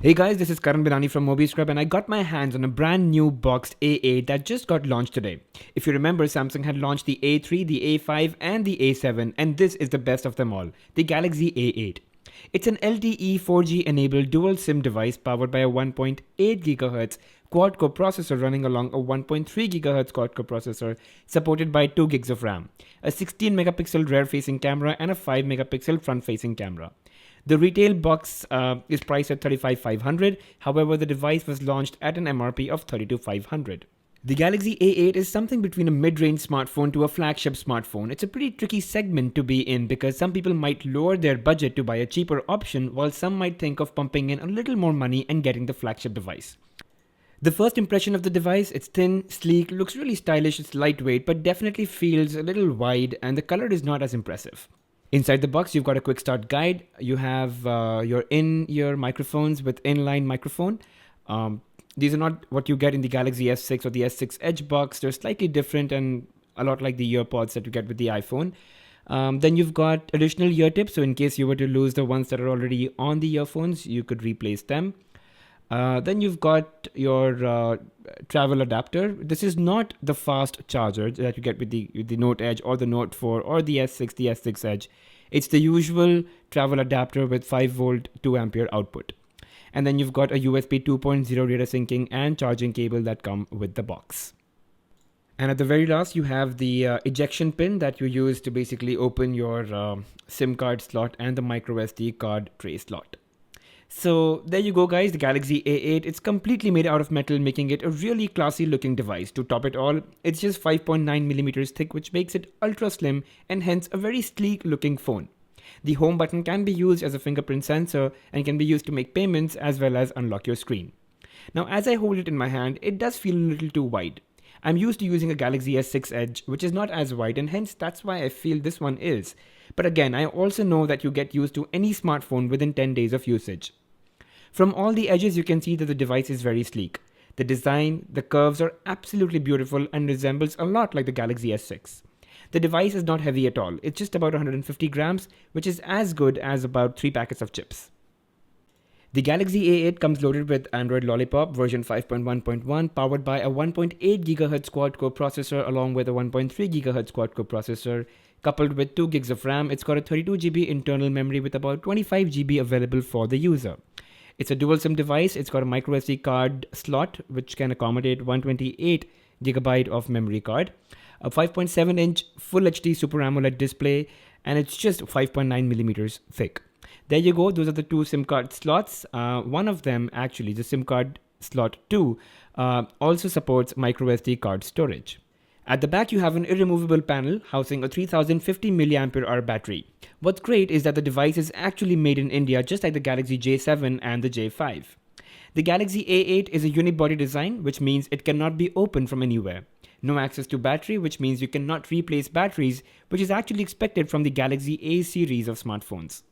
Hey guys, this is Karan Binani from MobiScrub and I got my hands on a brand new boxed A8 that just got launched today. If you remember, Samsung had launched the A3, the A5 and the A7, and this is the best of them all, the Galaxy A8. It's an LTE 4G enabled dual SIM device powered by a 1.8 GHz quad-core processor running along a 1.3 GHz quad-core processor supported by 2 gigs of RAM, a 16 megapixel rear-facing camera and a 5 megapixel front-facing camera. The retail box is priced at 35,500. However, the device was launched at an MRP of 32,500. The Galaxy A8 is something between a mid-range smartphone to a flagship smartphone. It's a pretty tricky segment to be in because some people might lower their budget to buy a cheaper option, while some might think of pumping in a little more money and getting the flagship device. The first impression of the device, it's thin, sleek, looks really stylish, it's lightweight, but definitely feels a little wide, and the color is not as impressive. Inside the box, you've got a quick start guide. You have your in-ear microphones with inline microphone. These are not what you get in the Galaxy S6 or the S6 Edge box. They're slightly different and a lot like the earpods that you get with the iPhone. Then you've got additional ear tips. So in case you were to lose the ones that are already on the earphones, you could replace them. Then you've got your travel adapter. This is not the fast charger that you get with the Note Edge or the Note 4 or the S6, the S6 Edge. It's the usual travel adapter with 5 volt 2 ampere output. And then you've got a USB 2.0 data syncing and charging cable that come with the box. And at the very last, you have the ejection pin that you use to basically open your SIM card slot and the microSD card tray slot. So there you go guys, the Galaxy A8. It's completely made out of metal, making it a really classy looking device. To top it all, it's just 5.9 millimeters thick, which makes it ultra slim and hence a very sleek looking phone. The home button can be used as a fingerprint sensor and can be used to make payments as well as unlock your screen. Now as I hold it in my hand, it does feel a little too wide. I'm used to using a Galaxy S6 Edge, which is not as wide, and hence that's why I feel this one is. But again, I also know that you get used to any smartphone within 10 days of usage. From all the edges, you can see that the device is very sleek. The design, the curves are absolutely beautiful and resembles a lot like the Galaxy S6. The device is not heavy at all. It's just about 150 grams, which is as good as about 3 packets of chips. The Galaxy A8 comes loaded with Android Lollipop version 5.1.1, powered by a 1.8 GHz quad-core processor along with a 1.3 GHz quad-core processor. Coupled with 2 gigs of RAM, it's got a 32 GB internal memory with about 25 GB available for the user. It's a dual SIM device. It's got a microSD card slot, which can accommodate 128 GB of memory card, a 5.7-inch Full HD Super AMOLED display, and it's just 5.9 millimeters thick. There you go. Those are the two SIM card slots. One of them, actually, the SIM card slot 2, also supports microSD card storage. At the back, you have an irremovable panel housing a 3050 mAh battery. What's great is that the device is actually made in India, just like the Galaxy J7 and the J5. The Galaxy A8 is a unibody design, which means it cannot be opened from anywhere. No access to battery, which means you cannot replace batteries, which is actually expected from the Galaxy A series of smartphones.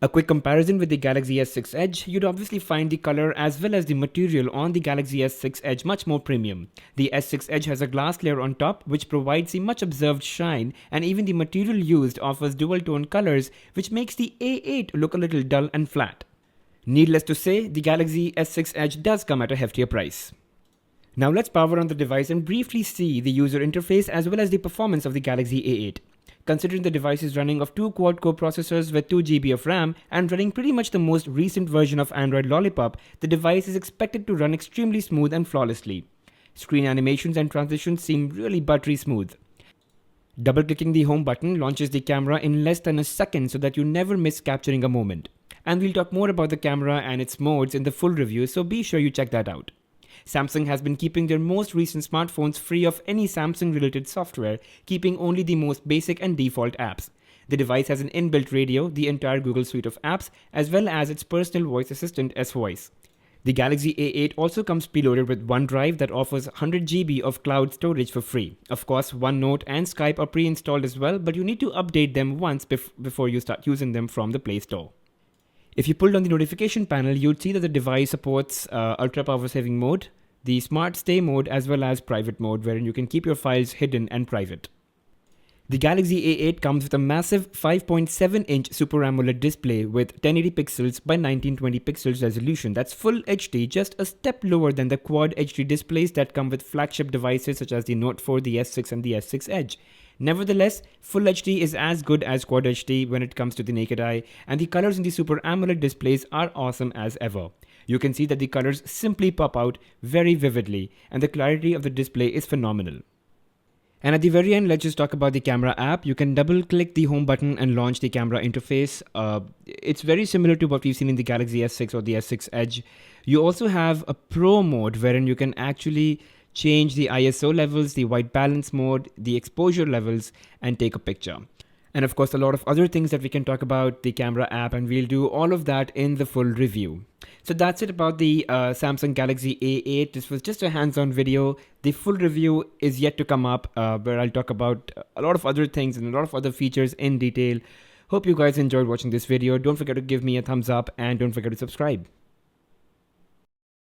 A quick comparison with the Galaxy S6 Edge, you'd obviously find the color as well as the material on the Galaxy S6 Edge much more premium. The S6 Edge has a glass layer on top which provides the much observed shine, and even the material used offers dual tone colors which makes the A8 look a little dull and flat. Needless to say, the Galaxy S6 Edge does come at a heftier price. Now let's power on the device and briefly see the user interface as well as the performance of the Galaxy A8. Considering the device is running of 2 quad-core processors with 2 GB of RAM and running pretty much the most recent version of Android Lollipop, the device is expected to run extremely smooth and flawlessly. Screen animations and transitions seem really buttery smooth. Double-clicking the home button launches the camera in less than a second so that you never miss capturing a moment. And we'll talk more about the camera and its modes in the full review, so be sure you check that out. Samsung has been keeping their most recent smartphones free of any Samsung-related software, keeping only the most basic and default apps. The device has an inbuilt radio, the entire Google suite of apps, as well as its personal voice assistant S-Voice. The Galaxy A8 also comes preloaded with OneDrive that offers 100 GB of cloud storage for free. Of course, OneNote and Skype are pre-installed as well, but you need to update them once before you start using them from the Play Store. If you pulled on the notification panel, you'd see that the device supports ultra power saving mode, the smart stay mode, as well as private mode, wherein you can keep your files hidden and private. The Galaxy A8 comes with a massive 5.7-inch Super AMOLED display with 1080 pixels by 1920 pixels resolution. That's full HD, just a step lower than the Quad HD displays that come with flagship devices such as the Note 4, the S6 and the S6 Edge. Nevertheless, Full HD is as good as Quad HD when it comes to the naked eye, and the colors in the Super AMOLED displays are awesome as ever. You can see that the colors simply pop out very vividly, and the clarity of the display is phenomenal. And at the very end, let's just talk about the camera app. You can double click the home button and launch the camera interface. It's very similar to what we've seen in the Galaxy S6 or the S6 Edge. You also have a pro mode wherein you can actually change the ISO levels, the white balance mode, the exposure levels, and take a picture. And of course, a lot of other things that we can talk about the camera app, and we'll do all of that in the full review. So that's it about the Samsung Galaxy A8. This was just a hands-on video. The full review is yet to come up, where I'll talk about a lot of other things and a lot of other features in detail. Hope you guys enjoyed watching this video. Don't forget to give me a thumbs up and don't forget to subscribe.